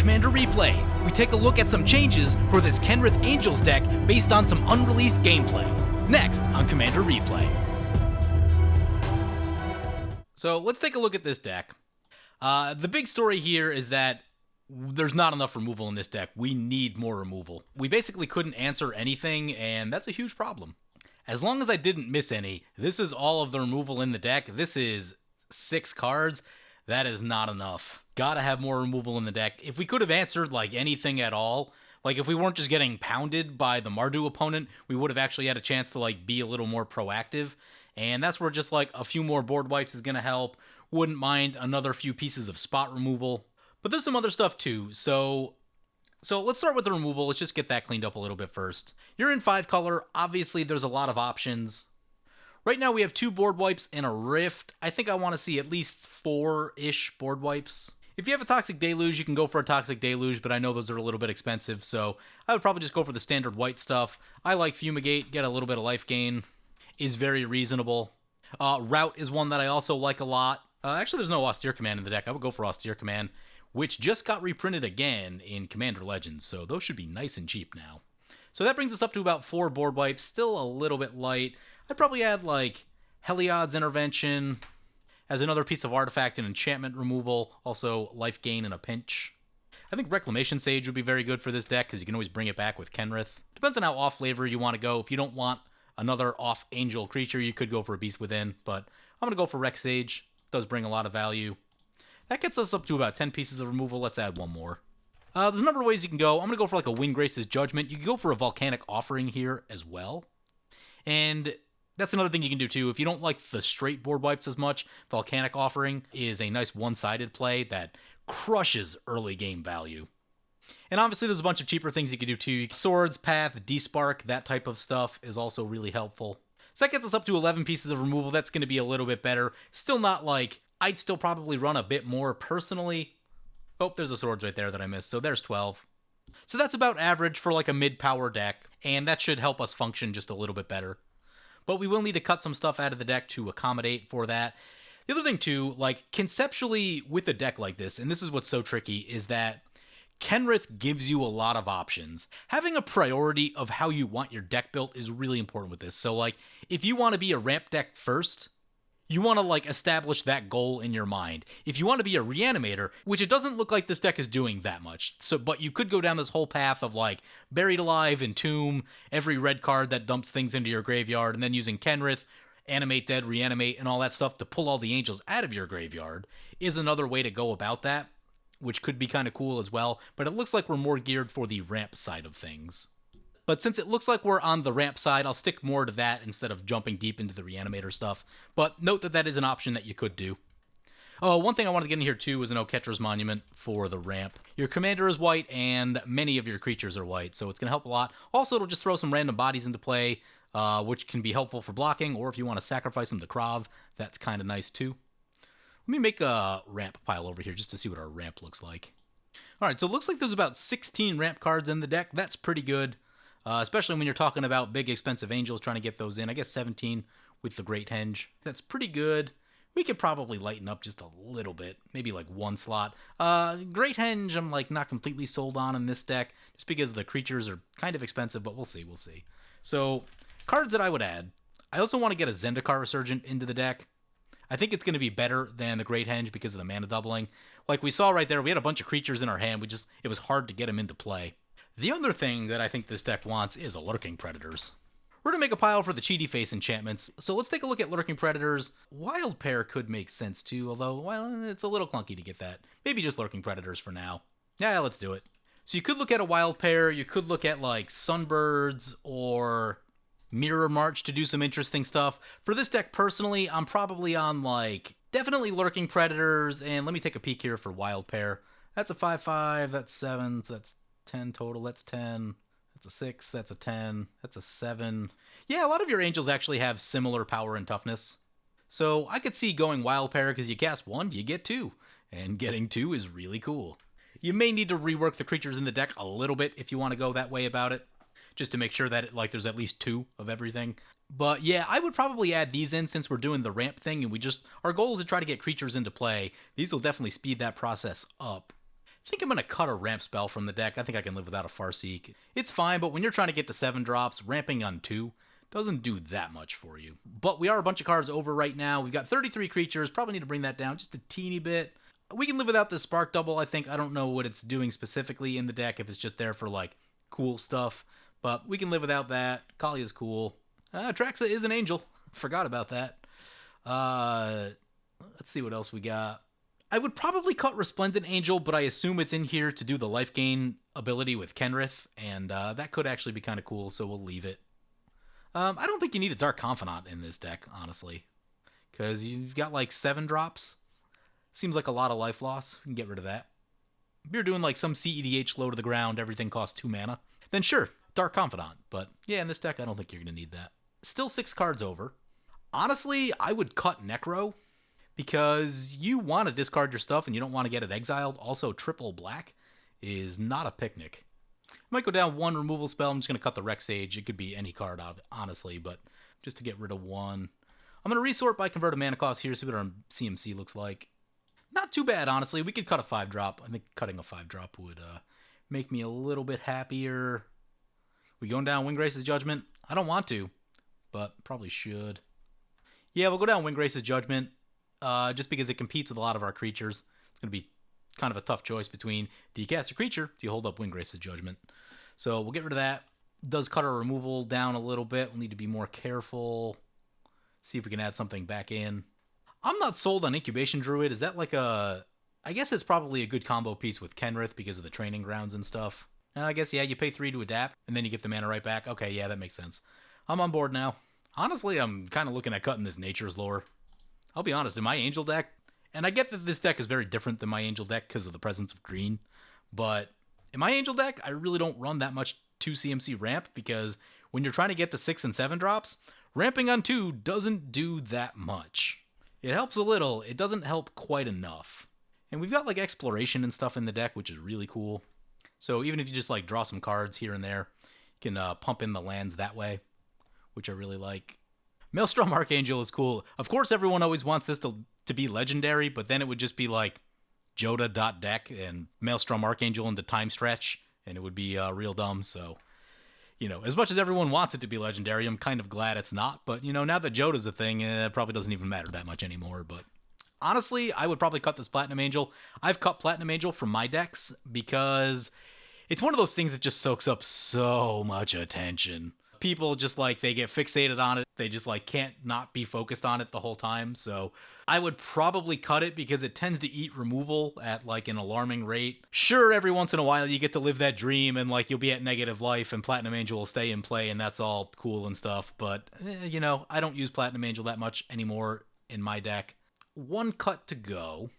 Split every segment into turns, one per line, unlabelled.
Commander Replay, we take a look at some changes for this Kenrith Angels deck based on some unreleased gameplay. Next on Commander Replay. So let's take a look at this deck. The big story here is that there's not enough removal in this deck. We need more removal. We basically couldn't answer anything, and that's a huge problem. As long as I didn't miss any, this is all of the removal in the deck. This is 6 cards. That is not enough. Gotta have more removal in the deck. If we could have answered like anything at all, like if we weren't just getting pounded by the Mardu opponent, we would have actually had a chance to like be a little more proactive. And that's where just like a few more board wipes is gonna help. Wouldn't mind another few pieces of spot removal. But there's some other stuff too. So let's start with the removal. Let's just get that cleaned up a little bit first. You're in 5 color. Obviously, there's a lot of options. Right now, we have 2 board wipes and a Rift. I think I want to see at least 4-ish board wipes. If you have a Toxic Deluge, you can go for a Toxic Deluge, but I know those are a little bit expensive, so I would probably just go for the standard white stuff. I like Fumigate, get a little bit of life gain, is very reasonable. Route is one that I also like a lot. Actually, there's no Austere Command in the deck. I would go for Austere Command, which just got reprinted again in Commander Legends, so those should be nice and cheap now. So that brings us up to about 4 board wipes, still a little bit light. I'd probably add like Heliod's Intervention as another piece of artifact and enchantment removal, also life gain in a pinch. I think Reclamation Sage would be very good for this deck because you can always bring it back with Kenrith. Depends on how off flavor you want to go. If you don't want another off angel creature, you could go for a Beast Within, but I'm going to go for Rec Sage. It does bring a lot of value. That gets us up to about 10 pieces of removal. Let's add one more. There's a number of ways you can go. I'm going to go for like a Windgrace's Judgment. You can go for a Volcanic Offering here as well. And that's another thing you can do too. If you don't like the straight board wipes as much, Volcanic Offering is a nice one-sided play that crushes early game value. And obviously there's a bunch of cheaper things you can do too. Swords, Path, Despark, that type of stuff is also really helpful. So that gets us up to 11 pieces of removal. That's going to be a little bit better. Still not like, I'd still probably run a bit more personally. Oh, there's a Swords right there that I missed. So there's 12. So that's about average for like a mid-power deck, and that should help us function just a little bit better. But we will need to cut some stuff out of the deck to accommodate for that. The other thing too, like conceptually with a deck like this, and this is what's so tricky, is that Kenrith gives you a lot of options. Having a priority of how you want your deck built is really important with this. So like, if you want to be a ramp deck first, you want to like establish that goal in your mind. If you want to be a reanimator, which it doesn't look like this deck is doing that much, but you could go down this whole path of like Buried Alive, Entomb, every red card that dumps things into your graveyard, and then using Kenrith, Animate Dead, Reanimate, and all that stuff to pull all the angels out of your graveyard is another way to go about that, which could be kind of cool as well, but it looks like we're more geared for the ramp side of things. But since it looks like we're on the ramp side, I'll stick more to that instead of jumping deep into the Reanimator stuff. But note that that is an option that you could do. Oh, one thing I wanted to get in here too is an Oketra's Monument for the ramp. Your commander is white and many of your creatures are white, so it's going to help a lot. Also, it'll just throw some random bodies into play, which can be helpful for blocking, or if you want to sacrifice them to Krav, that's kind of nice too. Let me make a ramp pile over here just to see what our ramp looks like. Alright, so it looks like there's about 16 ramp cards in the deck. That's pretty good. Especially when you're talking about big expensive angels trying to get those in. I guess 17 with the Great Henge. That's pretty good. We could probably lighten up just a little bit. Maybe like 1 slot. Great Henge I'm like not completely sold on in this deck. Just because the creatures are kind of expensive, but we'll see, we'll see. So, cards that I would add. I also want to get a Zendikar Resurgent into the deck. I think it's going to be better than the Great Henge because of the mana doubling. Like we saw right there, we had a bunch of creatures in our hand. It was hard to get them into play. The other thing that I think this deck wants is a Lurking Predators. We're going to make a pile for the Cheaty Face enchantments, so let's take a look at Lurking Predators. Wild Pair could make sense too, although, well, it's a little clunky to get that. Maybe just Lurking Predators for now. Yeah, let's do it. So you could look at a Wild Pair, you could look at like Sunbirds or Mirror March to do some interesting stuff. For this deck personally, I'm probably on like, definitely Lurking Predators, and let me take a peek here for Wild Pair. That's a 5/5, that's 7, so that's 10 total, that's 10, that's a 6, that's a 10, that's a 7. Yeah, a lot of your angels actually have similar power and toughness. So I could see going Wild Pair because you cast 1, you get 2, and getting 2 is really cool. You may need to rework the creatures in the deck a little bit if you want to go that way about it, just to make sure that there's at least 2 of everything. But yeah, I would probably add these in since we're doing the ramp thing and our goal is to try to get creatures into play. These will definitely speed that process up. I think I'm going to cut a ramp spell from the deck. I think I can live without a Farseek. It's fine, but when you're trying to get to 7 drops, ramping on 2 doesn't do that much for you. But we are a bunch of cards over right now. We've got 33 creatures. Probably need to bring that down just a teeny bit. We can live without this Spark Double, I think. I don't know what it's doing specifically in the deck, if it's just there for, like, cool stuff. But we can live without that. Kali is cool. Traxa is an angel. Forgot about that. Let's see what else we got. I would probably cut Resplendent Angel, but I assume it's in here to do the life gain ability with Kenrith, and that could actually be kind of cool, so we'll leave it. I don't think you need a Dark Confidant in this deck, honestly, because you've got like 7 drops. Seems like a lot of life loss. You can get rid of that. If you're doing like some CEDH low to the ground, everything costs 2 mana, then sure, Dark Confidant. But yeah, in this deck, I don't think you're going to need that. Still 6 cards over. Honestly, I would cut Necro, because you want to discard your stuff and you don't want to get it exiled. Also, triple black is not a picnic. I might go down 1 removal spell. I'm just going to cut the Rex Sage. It could be any card, honestly, but just to get rid of 1. I'm going to resort by Convert a Mana Cost here, see what our CMC looks like. Not too bad, honestly. We could cut a 5-drop. I think cutting a 5-drop would make me a little bit happier. We going down Windgrace's Judgment? I don't want to, but probably should. Yeah, we'll go down Windgrace's Judgment. Just because it competes with a lot of our creatures. It's going to be kind of a tough choice between, do you cast a creature, do you hold up Windgrace's Judgment? So we'll get rid of that. Does cut our removal down a little bit. We'll need to be more careful. See if we can add something back in. I'm not sold on Incubation Druid. Is that like a... I guess it's probably a good combo piece with Kenrith because of the training grounds and stuff. And I guess, yeah, you pay 3 to adapt, and then you get the mana right back. Okay, yeah, that makes sense. I'm on board now. Honestly, I'm kind of looking at cutting this Nature's Lore. I'll be honest, in my Angel deck, and I get that this deck is very different than my Angel deck because of the presence of green, but in my Angel deck, I really don't run that much 2 CMC ramp because when you're trying to get to 6 and 7 drops, ramping on 2 doesn't do that much. It helps a little, it doesn't help quite enough. And we've got like Exploration and stuff in the deck, which is really cool. So even if you just like draw some cards here and there, you can pump in the lands that way, which I really like. Maelstrom Archangel is cool. Of course, everyone always wants this to be legendary, but then it would just be like Joda.deck and Maelstrom Archangel into Time Stretch, and it would be real dumb. So, you know, as much as everyone wants it to be legendary, I'm kind of glad it's not. But, you know, now that Joda's a thing, it probably doesn't even matter that much anymore. But honestly, I would probably cut this Platinum Angel. I've cut Platinum Angel from my decks because it's one of those things that just soaks up so much attention. People just like, they get fixated on it. They just like can't not be focused on it the whole time. So I would probably cut it because it tends to eat removal at like an alarming rate. Sure, every once in a while you get to live that dream and like you'll be at negative life and Platinum Angel will stay in play and that's all cool and stuff. But, you know, I don't use Platinum Angel that much anymore in my deck. 1 cut to go.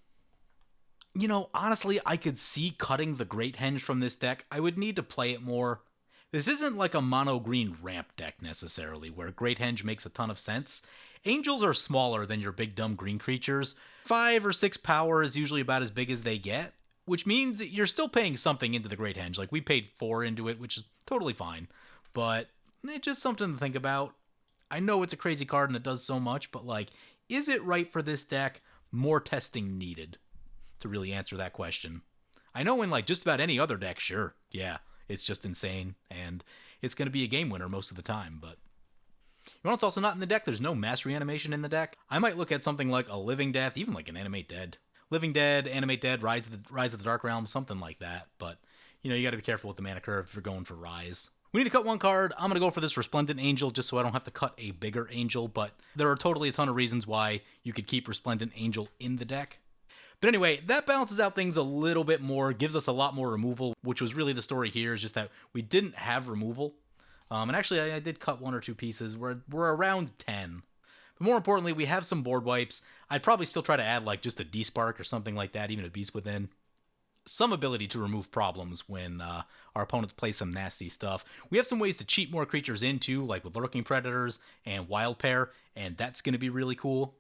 You know, honestly, I could see cutting the Great Henge from this deck. I would need to play it more. This isn't like a mono-green ramp deck necessarily, where Great Henge makes a ton of sense. Angels are smaller than your big dumb green creatures. 5 or 6 power is usually about as big as they get, which means you're still paying something into the Great Henge. Like, we paid 4 into it, which is totally fine, but it's just something to think about. I know it's a crazy card and it does so much, but like, is it right for this deck? More testing needed to really answer that question. I know in like just about any other deck, sure, yeah. It's just insane, and it's going to be a game winner most of the time, but... You know what's also not in the deck? There's no Mass Reanimation in the deck. I might look at something like a Living Death, even like an Animate Dead. Living Dead, Animate Dead, Rise of the Dark Realm, something like that, but, you know, you gotta be careful with the mana curve if you're going for Rise. We need to cut 1 card. I'm gonna go for this Resplendent Angel just so I don't have to cut a bigger Angel, but there are totally a ton of reasons why you could keep Resplendent Angel in the deck. But anyway, that balances out things a little bit more, gives us a lot more removal, which was really the story here, is just that we didn't have removal. And actually, I did cut 1 or 2 pieces. We're around 10. But more importantly, we have some board wipes. I'd probably still try to add like just a D-Spark or something like that, even a Beast Within. Some ability to remove problems when our opponents play some nasty stuff. We have some ways to cheat more creatures in too, like with Lurking Predators and Wild Pair, and that's going to be really cool.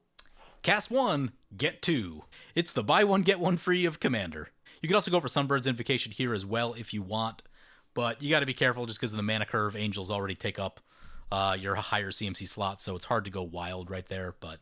Cast 1, get 2. It's the buy 1, get 1 free of Commander. You can also go for Sunbird's Invocation here as well if you want, but you got to be careful just because of the mana curve. Angels already take up your higher CMC slots, so it's hard to go wild right there. But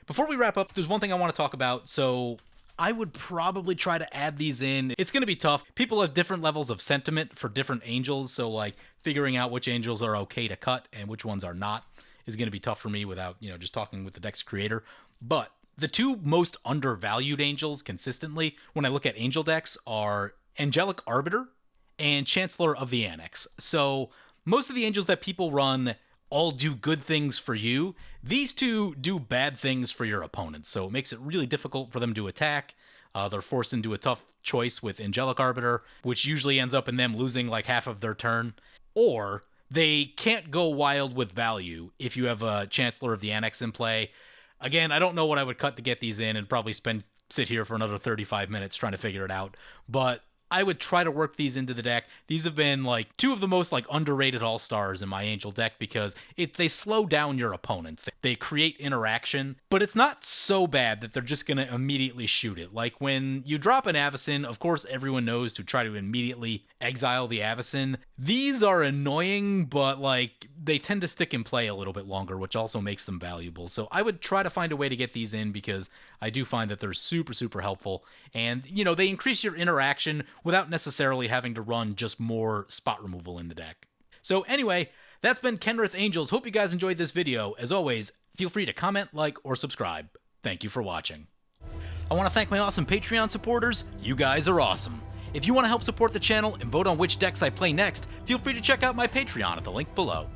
before we wrap up, there's one thing I want to talk about. So I would probably try to add these in. It's going to be tough. People have different levels of sentiment for different angels, so like figuring out which angels are okay to cut and which ones are not is going to be tough for me without, just talking with the deck's creator. But the two most undervalued angels consistently when I look at angel decks are Angelic Arbiter and Chancellor of the Annex. So most of the angels that people run all do good things for you. These two do bad things for your opponents, so it makes it really difficult for them to attack. They're forced into a tough choice with Angelic Arbiter, which usually ends up in them losing like half of their turn. Or they can't go wild with value if you have a Chancellor of the Annex in play. Again, I don't know what I would cut to get these in and probably sit here for another 35 minutes trying to figure it out. But I would try to work these into the deck. These have been like two of the most like underrated all-stars in my angel deck because they slow down your opponents. They create interaction, but it's not so bad that they're just going to immediately shoot it. Like when you drop an Avacyn, of course everyone knows to try to immediately exile the Avacyn. These are annoying, but like they tend to stick in play a little bit longer, which also makes them valuable. So I would try to find a way to get these in because I do find that they're super, super helpful. And, they increase your interaction without necessarily having to run just more spot removal in the deck. So anyway, that's been Kenrith Angels. Hope you guys enjoyed this video. As always, feel free to comment, like, or subscribe. Thank you for watching. I want to thank my awesome Patreon supporters. You guys are awesome. If you want to help support the channel and vote on which decks I play next, feel free to check out my Patreon at the link below.